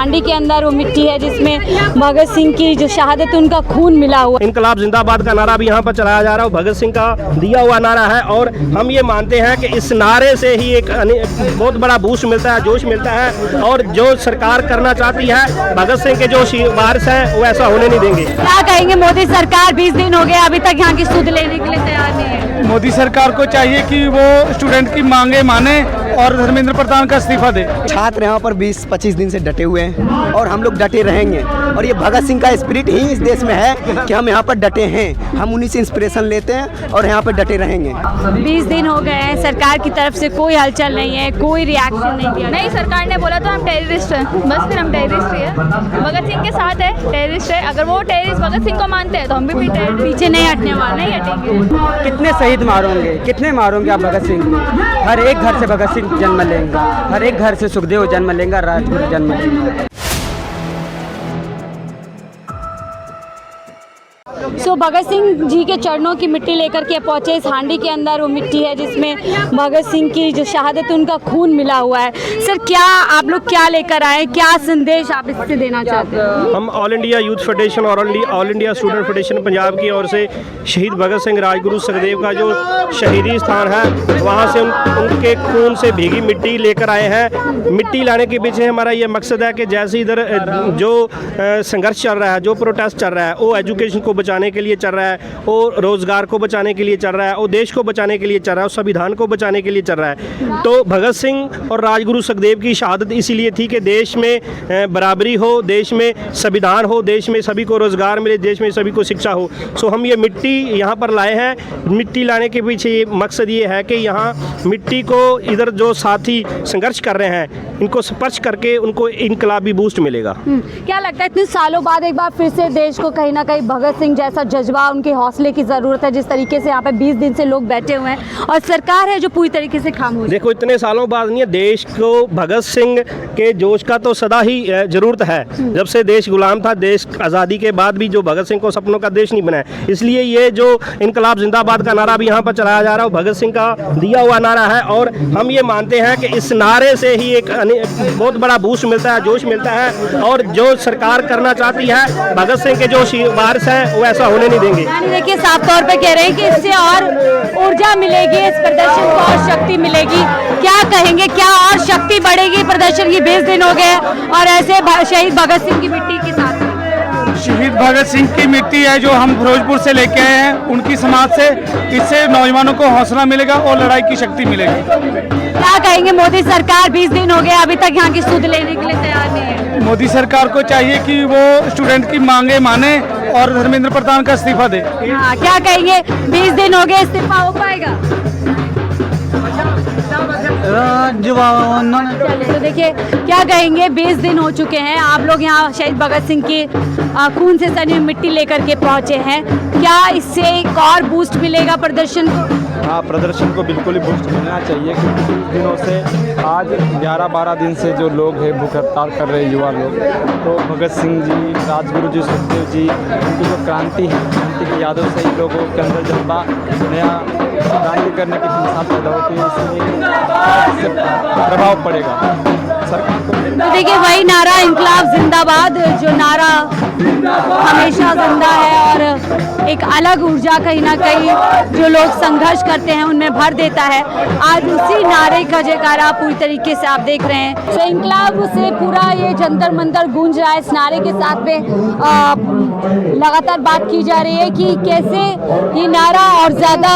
हांडी के अंदर वो मिट्टी है जिसमें भगत सिंह की जो शहादत उनका खून मिला हुआ। इनकलाब जिंदाबाद का नारा भी यहाँ पर चलाया जा रहा है, भगत सिंह का दिया हुआ नारा है और हम ये मानते हैं कि इस नारे से ही एक बहुत बड़ा बूस्ट मिलता है, जोश मिलता है और जो सरकार करना चाहती है भगत सिंह के जो वारिस हैं वो ऐसा होने नहीं देंगे। क्या कहेंगे, मोदी सरकार 20 दिन हो गए अभी तक यहाँ की सुध लेने के लिए तैयार नहीं है। मोदी सरकार को चाहिए कि वो स्टूडेंट की मांगे माने और धर्मेंद्र प्रधान का इस्तीफा दे। छात्र यहाँ पर 20-25 दिन से डटे हुए हैं और हम लोग डटे रहेंगे और ये भगत सिंह का स्पिरिट ही इस देश में है कि हम यहाँ पर डटे हैं, हम उन्हीं से इंस्पिरेशन लेते हैं और यहाँ पर डटे रहेंगे। 20 दिन हो गए हैं, सरकार की तरफ से कोई हलचल नहीं है, कोई रिएक्शन नहीं दिया। नहीं, सरकार ने बोला तो हम टेररिस्ट हैं, बस फिर हम टेररिस्ट ही है, भगत सिंह के साथ है, टेररिस्ट है। अगर वो टेररिस्ट भगत सिंह को मानते हैं तो हम भी पीछे नहीं हटने वाले, नहीं हटेंगे। कितने शहीद मारोगे, कितने मारोगे आप भगत सिंह को? हर एक घर से भगत सिंह जन्म लेंगे, हर एक घर से सुखदेव जन्म लेंगे, राजगुरु जन्म लेंगे। भगत सिंह जी के चरणों की मिट्टी लेकर के पहुंचे इस हांडी के अंदर वो मिट्टी है जिसमें भगत सिंह की जो शहादत उनका खून मिला हुआ है। सर, क्या आप लोग क्या लेकर आए, क्या संदेश आप इससे देना चाहते हैं? हम ऑल इंडिया यूथ फेडरेशन और all India student federation Punjab की ओर से शहीद भगत सिंह राजगुरु सुखदेव का जो शहीदी स्थान है वहाँ से उनके खून से भीगी मिट्टी लेकर आए हैं। मिट्टी लाने के पीछे हमारा ये मकसद है कि जैसे इधर जो संघर्ष चल रहा है, जो प्रोटेस्ट चल रहा है, वो एजुकेशन को बचाने के लिए चल रहा है, वो रोजगार को बचाने के लिए चल रहा है, वो देश को बचाने के लिए चल रहा है, संविधान को बचाने के लिए चल रहा है। तो भगत सिंह और राजगुरु सुखदेव की शहादत इसीलिए थी कि देश में बराबरी हो, देश में संविधान हो, देश में सभी को रोजगार मिले, देश में सभी को शिक्षा हो। सो हम ये मिट्टी यहाँ पर लाए हैं। मिट्टी लाने के पीछे ये मकसद ये है कि यहाँ मिट्टी को इधर जो साथी संघर्ष कर रहे हैं इनको स्पर्श करके उनको इनकलाबी बूस्ट मिलेगा। क्या लगता है इतने सालों बाद एक बार फिर से देश को कहीं ना कहीं भगत सिंह जैसा जज्बा, उनके हौसले की ज़रूरत है? जिस तरीके से यहाँ पे 20 दिन से लोग बैठे हुए हैं और सरकार है जो पूरी तरीके से खामोश। देखो, इतने सालों बाद नहीं है, देश को भगत सिंह के जोश का तो सदा ही ज़रूरत है। जब से देश गुलाम था, देश आज़ादी के बाद भी जो भगत सिंह को सपनों का देश नहीं बना है, इसलिए ये जो इनकलाब जिंदाबाद का नारा भी यहाँ पर चलाया जा रहा है भगत सिंह का दिया हुआ नारा है और हम ये मानते हैं कि इस नारे से ही एक बहुत बड़ा बूस्ट मिलता है, जोश मिलता है और जो सरकार करना चाहती है भगत सिंह के जो वारिस हैं वो ऐसा होने नहीं देंगे। देखिए, साफ तौर पे कह रहे हैं कि इससे और ऊर्जा मिलेगी, इस प्रदर्शन को और शक्ति मिलेगी। क्या कहेंगे, क्या और शक्ति बढ़ेगी? प्रदर्शन की 20 दिन हो गए और ऐसे शहीद भगत सिंह की मिट्टी के साथ शहीद भगत सिंह की मिट्टी है जो हम फिरोजपुर से लेके आए हैं, उनकी समाज से, इससे नौजवानों को हौसला मिलेगा और लड़ाई की शक्ति मिलेगी। क्या कहेंगे, मोदी सरकार 20 दिन हो गए अभी तक यहाँ की सुध लेने के लिए तैयार नहीं है। मोदी सरकार को चाहिए कि वो स्टूडेंट की मांगे माने और धर्मेंद्र प्रधान का इस्तीफा दे। हाँ, क्या कहेंगे, 20 दिन हो गए, इस्तीफा हो पाएगा? चलिए, तो देखिए क्या कहेंगे, 20 दिन हो चुके हैं, आप लोग यहाँ शहीद भगत सिंह की खून से सनी हुई मिट्टी लेकर के पहुँचे हैं। क्या इससे एक और बूस्ट मिलेगा प्रदर्शन को? हाँ, प्रदर्शन को बिल्कुल ही बूस्ट मिलना चाहिए क्योंकि कुछ दिनों से आज 11-12 दिन से जो लोग हैं भूख हड़ताल कर रहे हैं युवा लोग, तो भगत सिंह जी, राजगुरु जी, सुखदेव जी, उनकी जो क्रांति है, क्रांति की यादों से ही लोगों के अंदर जज्बा नया क्रांति करने की हिसाब पैदा होती है, इससे प्रभाव पड़ेगा सरकार को। तो देखिए, वही नारा इनकलाब जिंदाबाद, जो नारा हमेशा जिंदा है और एक अलग ऊर्जा कहीं ना कहीं जो लोग संघर्ष करते हैं उनमें भर देता है। आज उसी नारे का जयकारा पूरी तरीके से आप देख रहे हैं। तो इनकलाब से पूरा ये जंतर मंतर गूंज रहा है। इस नारे के साथ में लगातार बात की जा रही है कि कैसे ये नारा और ज़्यादा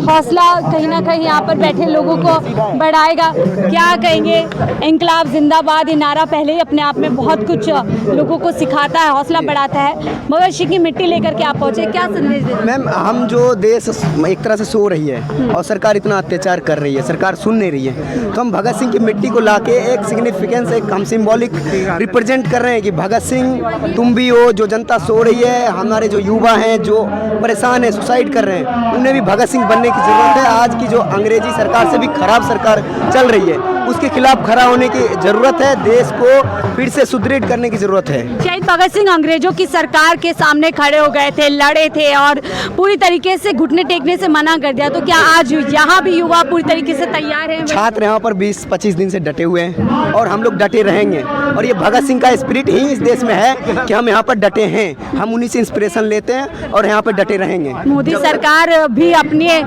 हौसला कहीं ना कहीं यहाँ पर बैठे लोगों को बढ़ाएगा। क्या कहेंगे, इनकलाब जिंदाबाद ये नारा पहले ही अपने आप में बहुत कुछ लोगों को सिखाता है, हौसला बढ़ाता है। भगत सिंह की मिट्टी लेकर के आप पहुँचे, क्या संदेश देते हैं? मैम, हम जो देश एक तरह से सो रही है और सरकार इतना अत्याचार कर रही है, सरकार सुन नहीं रही है, तो हम भगत सिंह की मिट्टी को लाके एक सिग्निफिकेंस, एक हम सिंबॉलिक रिप्रेजेंट कर रहे हैं कि भगत सिंह तुम भी हो। जो जनता सो रही है, हमारे जो युवा हैं जो परेशान है, सुसाइड कर रहे हैं, उन्हें भी भगत सिंह बनने की ज़रूरत है। आज की जो अंग्रेजी सरकार से भी खराब सरकार चल रही है, उसके खिलाफ खड़ा होने की ज़रूरत है। देश को फिर से सुदृढ़ करने की ज़रूरत है। शहीद भगत सिंह अंग्रेजों की सरकार के सामने खड़े हो गए थे, लड़े थे और पूरी तरीके से घुटने टेकने से मना कर दिया। तो क्या आज यहाँ भी युवा पूरी तरीके से तैयार हैं? छात्र यहाँ पर 20-25 दिन से डटे हुए हैं और हम लोग डटे रहेंगे। और ये भगत सिंह का स्पिरिट ही इस देश में है कि हम यहाँ पर डटे हैं। हम उन्हीं से इंस्पिरेशन लेते हैं और यहाँ पर डटे रहेंगे। मोदी सरकार भी अपने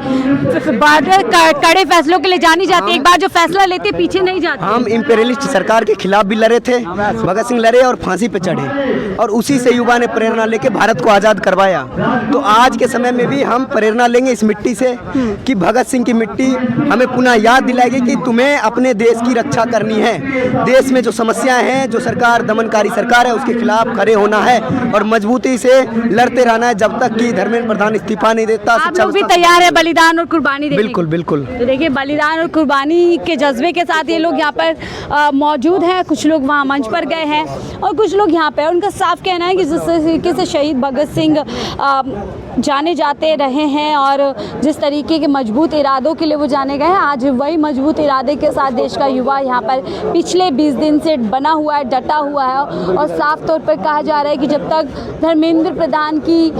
कड़े फैसलों के लिए जानी जाती है। एक बार जो फैसला लेते पीछे नहीं जाते। हम इंपेरियलिस्ट सरकार के खिलाफ भी लड़े थे, भगत सिंह लड़े और फांसी पे चढ़े और उसी से युवा ने प्रेरणा लेके भारत को आज़ाद करवाया। तो आज के समय में भी हम प्रेरणा लेंगे इस मिट्टी से कि भगत सिंह की मिट्टी हमें पुनः याद दिलाएगी कि तुम्हें अपने देश की रक्षा करनी है। देश में जो समस्याएं हैं, जो सरकार दमनकारी सरकार है, उसके खिलाफ खड़े होना है और मजबूती से लड़ते रहना है जब तक कि धर्मेंद्र प्रधान इस्तीफा नहीं देता। आप लोग भी तैयार है बलिदान और कुर्बानी देने? बिल्कुल बिल्कुल। तो देखिए, बलिदान और कुर्बानी के जज्बे के साथ ये लोग यहाँ पर मौजूद हैं। कुछ लोग वहाँ मंच पर गए हैं और कुछ लोग यहाँ पे। उनका साफ कहना है कि जिस तरीके से शहीद भगत सिंह जाने जाते रहे हैं और जिस तरीके के मजबूत इरादों के लिए वो जाने गए हैं, आज वही मजबूत इरादे के साथ देश का युवा यहाँ पर पिछले 20 दिन से बना हुआ है, डटा हुआ है। और साफ तौर पर कहा जा रहा है कि जब तक धर्मेंद्र प्रधान की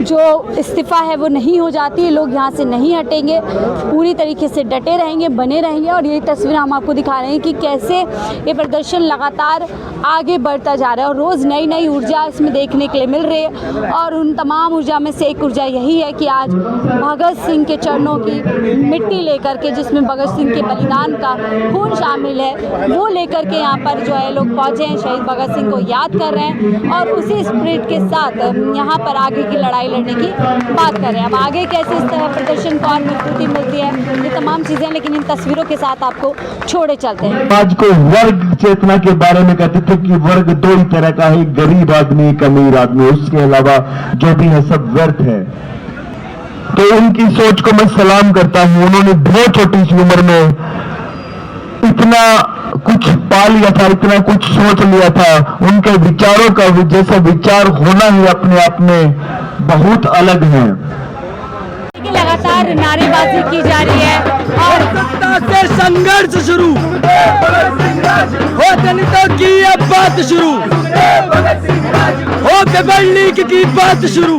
जो इस्तीफ़ा है वो नहीं हो जाती, लोग यहाँ से नहीं हटेंगे, पूरी तरीके से डटे रहेंगे, बने रहेंगे। और ये तस्वीर हम आपको दिखा रहे हैं कि कैसे ये प्रदर्शन लगातार आगे बढ़ता जा रहा है और रोज़ नई नई ऊर्जा इसमें देखने के लिए मिल रही है। और उन तमाम ऊर्जा में से एक ऊर्जा यही है कि आज भगत सिंह के चरणों की मिट्टी लेकर के, जिसमें भगत सिंह के बलिदान का खून शामिल है, वो लेकर के यहाँ पर जो है लोग पहुँचे हैं, शहीद भगत सिंह को याद कर रहे हैं और उसी स्पिरिट के साथ यहाँ पर आगे की लड़ाई लड़ने की बात कर रहे हैं। अब आगे कैसे इस तरह प्रदर्शन को और मजबूती मिलती है, ये तमाम चीज़ें, लेकिन इन तस्वीरों के साथ आपको छोड़े चलते हैं। आज को वर्ग चेतना के बारे में कहते थे कि वर्ग दो ही तरह का है, गरीब आदमी, एक अमीर आदमी, उसके अलावा जो भी है सब व्यर्थ है। तो उनकी सोच को मैं सलाम करता हूं। उन्होंने बहुत छोटी सी उम्र में इतना कुछ पा लिया था, इतना कुछ सोच लिया था। उनके विचारों का जैसा विचार होना ही अपने आप में बहुत अलग है। लगातार नारेबाजी की जा रही है और सत्ता से संघर्ष शुरू हो, दलितों की अब बात शुरू हो, पेपर लीक की बात शुरू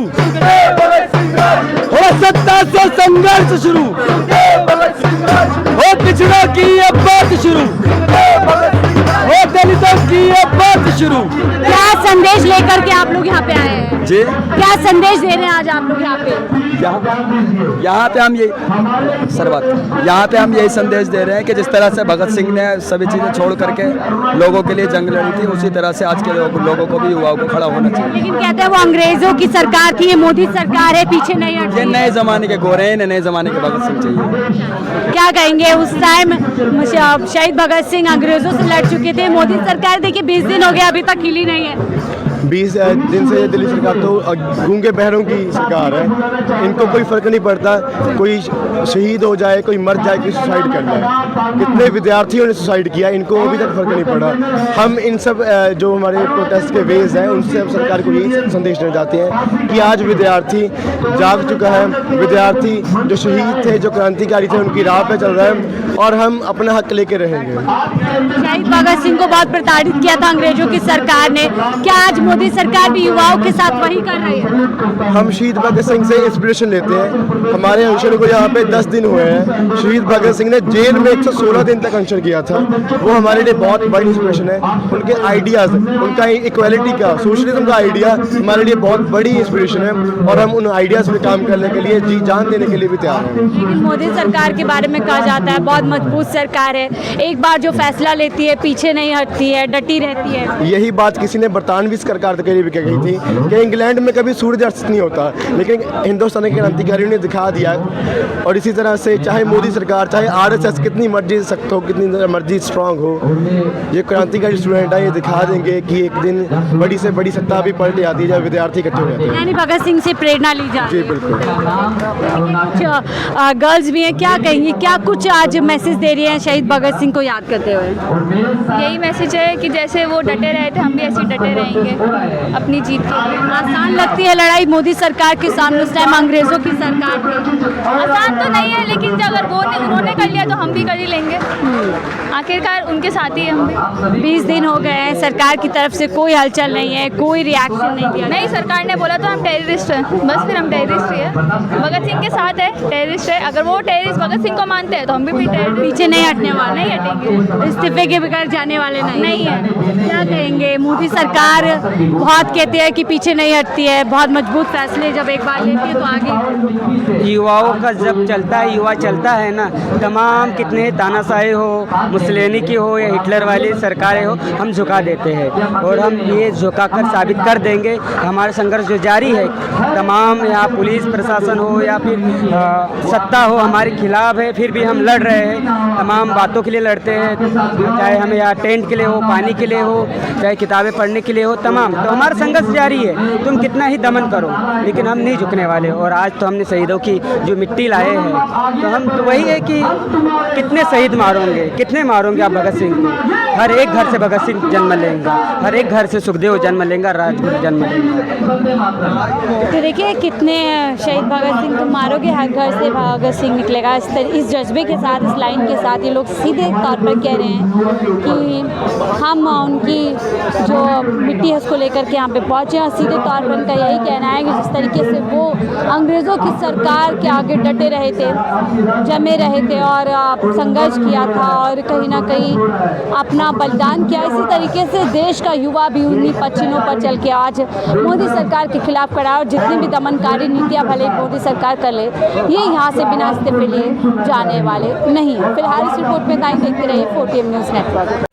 हो, सत्ता से संघर्ष शुरू हो, पिछड़ों की अब बात शुरू हो, दलितों की अब बात शुरू। क्या संदेश लेकर के आप लोग यहाँ पे आए हैं जी? क्या संदेश दे रहे हैं आज आप लोग यहाँ पे? यहाँ पे हम यहाँ पे हम यही संदेश दे रहे हैं कि जिस तरह से भगत सिंह ने सभी चीज़ें छोड़ करके लोगों के लिए जंग लड़ी थी, उसी तरह से आज के लोगों को भी, युवाओं को खड़ा होना चाहिए। लेकिन कहते हैं वो अंग्रेजों की सरकार थी, ये मोदी सरकार है, पीछे नहीं हट। ये नए जमाने के गोरे हैं, नए जमाने के भगत सिंह चाहिए। क्या कहेंगे? उस टाइम शहीद भगत सिंह अंग्रेजों से लड़ चुके थे, मोदी सरकार देखिए 20 दिन हो गए अभी तक हिली नहीं है। 20 दिन से ये दिल्ली सरकार तो गूंगे बहरों की सरकार है। इनको कोई फ़र्क नहीं पड़ता, कोई शहीद हो जाए, कोई मर जाए, कोई सुसाइड कर जाए। कितने विद्यार्थियों ने सुसाइड किया, इनको अभी तक फ़र्क नहीं पड़ा। हम इन सब जो हमारे प्रोटेस्ट के वेज हैं, उनसे हम सरकार को यही संदेश देना चाहते हैं कि आज विद्यार्थी जाग चुका है। विद्यार्थी जो शहीद थे, जो क्रांतिकारी थे, उनकी राह पे चल रहा है और हम अपना हक लेके रहेंगे। शहीद भगत सिंह को बहुत प्रताड़ित किया था अंग्रेजों की सरकार ने, क्या आज मोदी सरकार भी युवाओं के साथ वही कर रही है? हम शहीद भगत सिंह से इंस्पिरेशन लेते हैं। हमारे अनशन को यहाँ पे 10 दिन हुए हैं। शहीद भगत सिंह ने जेल में 116 दिन तक अनशन किया था। वो हमारे लिए बहुत बड़ी इंस्पिरेशन है। उनके आइडियाज़, उनका इक्वालिटी का, सोशलिज्म का आइडिया हमारे लिए बहुत बड़ी इंस्पिरेशन है और हम उन आइडियाज़ पे काम करने के लिए जी जान देने के लिए भी तैयार हैं। लेकिन मोदी सरकार के बारे में कहा जाता है बहुत मजबूत सरकार है, एक बार जो फैसला लेती है पीछे नहीं हटती है, डटी रहती है। यही बात किसी ने बरतानवी सरकार के लिए भी कही थी कि इंग्लैंड में कभी सूरज अस्त नहीं होता, लेकिन हिंदुस्तान के क्रांतिकारियों ने दिखा दिया। और इसी तरह से चाहे मोदी सरकार, चाहे आरएसएस कितनी मर्जी सख्त हो, कितनी मर्जी स्ट्रांग हो, ये क्रांतिकारी स्टूडेंट है, ये दिखा देंगे कि एक दिन बड़ी से बड़ी सत्ता भी पलट जाती है जब विद्यार्थी इकट्ठे हो जाते हैं। यानी भगत सिंह से प्रेरणा ली जाती है। जी बिल्कुल। गर्ल्स भी हैं, क्या कहेंगी, क्या कुछ आज मैसेज दे रही हैं शहीद भगत सिंह को याद करते हुए? यही मैसेज है कि जैसे वो डटे रहे थे, हम भी ऐसे डटे रहेंगे। अपनी जीत के लिए। आसान लगती है लड़ाई मोदी सरकार के सामने, उस टाइम अंग्रेजों की सरकार थी। आसान तो नहीं है, लेकिन जो अगर उन्होंने कर लिया तो हम भी कर ही लेंगे। आखिरकार उनके साथ ही हम भी। 20 दिन हो गए हैं, सरकार की तरफ से कोई हलचल नहीं है, कोई रिएक्शन नहीं दिया। नहीं, सरकार ने बोला तो हम टेररिस्ट हैं, बस फिर हम टेररिस्ट ही है। भगत सिंह के साथ है, टेररिस्ट है। अगर वो टेररिस्ट भगत सिंह को मानते हैं तो हम भी टेररिस्ट। पीछे नहीं हटने वाले, नहीं हटेंगे, इस्तीफे के बगैर जाने वाले नहीं है। क्या कहेंगे? मोदी सरकार बहुत कहते हैं कि पीछे नहीं हटती है, बहुत मजबूत फैसले जब एक बार लेती है तो आगे। युवाओं का जब चलता है, युवा चलता है ना, तमाम कितने तानाशाही हो, मुसलिनी की हो या हिटलर वाली सरकारें हो, हम झुका देते हैं और हम ये झुका कर साबित कर देंगे। हमारा संघर्ष जो जारी है, तमाम यहाँ पुलिस प्रशासन हो या फिर सत्ता हो हमारे खिलाफ है, फिर भी हम लड़ रहे हैं। तमाम बातों के लिए लड़ते हैं, चाहे हमें यहाँ टेंट के लिए हो, पानी के लिए हो, चाहे किताबें पढ़ने के लिए हो, तमाम। तो हमारा संघर्ष जारी है, तुम कितना ही दमन करो, लेकिन हम नहीं झुकने वाले। और आज तो हमने शहीदों की जो मिट्टी लाए हैं, तो हम तो वही है कि कितने शहीद मारोगे, कितने मारोगे आप भगत सिंह को? हर एक घर से भगत सिंह जन्म लेंगे, हर एक घर से सुखदेव जन्म लेंगे, राजगुरु जन्म लेंगे। तो देखिए कितने शहीद भगत सिंह तुम मारोगे, हर घर से भगत सिंह निकलेगा। इस जज्बे के साथ, इस लाइन के साथ ये लोग सीधे तौर पर कह रहे हैं कि हम उनकी जो मिट्टी है उसको लेकर के यहाँ पे पहुँचे। और सीधे तौर पर उनका यही कहना है कि जिस तरीके से वो अंग्रेज़ों की सरकार के आगे डटे रहे थे, जमे रहे थे और संघर्ष किया था और कहीं ना कहीं अपना बलिदान किया, इसी तरीके से देश का युवा भी उन्हीं पचिनों पर चल के आज मोदी सरकार के खिलाफ खड़ा है। और जितनी भी दमनकारी नीतियाँ भले मोदी सरकार कर ले, ये यहाँ से बिना इस्तीफे लिए जाने वाले नहीं है। फिलहाल इस रिपोर्ट में देखते रहिए 4TM न्यूज़ नेटवर्क।